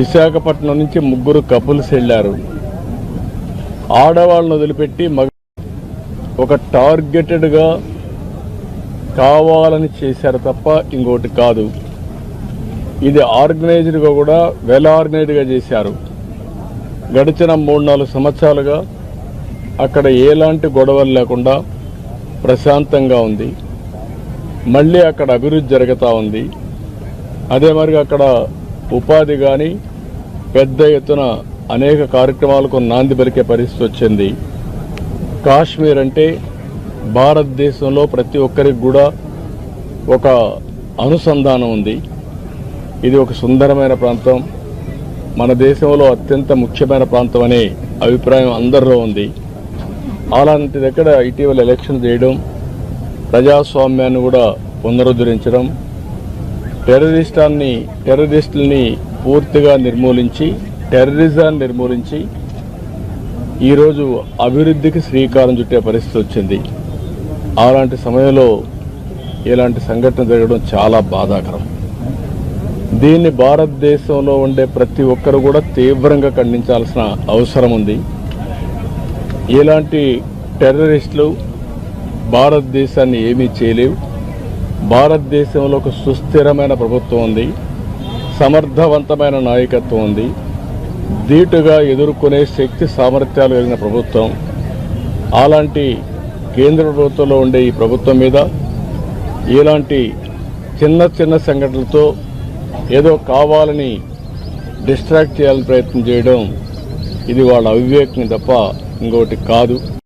విశాఖపట్నం నుంచి ముగ్గురు కపుల్స్ వెళ్లారు. ఆడవాళ్ళను వదిలిపెట్టి ఒక టార్గెటెడ్గా కావాలని చేశారు తప్ప ఇంకోటి కాదు. ఇది ఆర్గనైజ్డ్గా కూడా వెల్ ఆర్గనైజ్డ్గా చేశారు. గడిచిన 3-4 సంవత్సరాలుగా అక్కడ ఎలాంటి గొడవలు లేకుండా ప్రశాంతంగా ఉంది. మళ్ళీ అక్కడ అభివృద్ధి జరుగుతూ ఉంది. అదే మరి అక్కడ ఉపాధి కానీ పెద్ద ఎత్తున అనేక కార్యక్రమాలకు నాంది పలికే పరిస్థితి వచ్చింది. కాశ్మీర్ అంటే భారతదేశంలో ప్రతి ఒక్కరికి కూడా ఒక అనుసంధానం ఉంది. ఇది ఒక సుందరమైన ప్రాంతం, మన దేశంలో అత్యంత ముఖ్యమైన ప్రాంతం అనే అభిప్రాయం అందరిలో ఉంది. అలాంటి దగ్గర ఇటీవల ఎలక్షన్ చేయడం, ప్రజాస్వామ్యాన్ని కూడా పునరుద్ధరించడం, టెర్రరిస్టుల్ని పూర్తిగా నిర్మూలించి టెర్రరిజాన్ని నిర్మూలించి ఈరోజు అభివృద్ధికి శ్రీకారం చుట్టే పరిస్థితి వచ్చింది. అలాంటి సమయంలో ఇలాంటి సంఘటన జరగడం చాలా బాధాకరం. దీన్ని భారతదేశంలో ఉండే ప్రతి ఒక్కరు కూడా తీవ్రంగా ఖండించాల్సిన అవసరం ఉంది. ఇలాంటి టెర్రరిస్టులు భారతదేశాన్ని ఏమీ చేయలేవు. భారతదేశంలో ఒక సుస్థిరమైన ప్రభుత్వం ఉంది, సమర్థవంతమైన నాయకత్వం ఉంది, ధీటుగా ఎదుర్కొనే శక్తి సామర్థ్యాలు కలిగిన ప్రభుత్వం. అలాంటి కేంద్ర ప్రభుత్వంలో ఉండే ఈ ప్రభుత్వం మీద ఇలాంటి చిన్న సంఘటనలతో ఏదో కావాలని డిస్ట్రాక్ట్ చేయాలని ప్రయత్నం చేయడం ఇది వాళ్ళ అవివేకం తప్ప ఇంకోటి కాదు.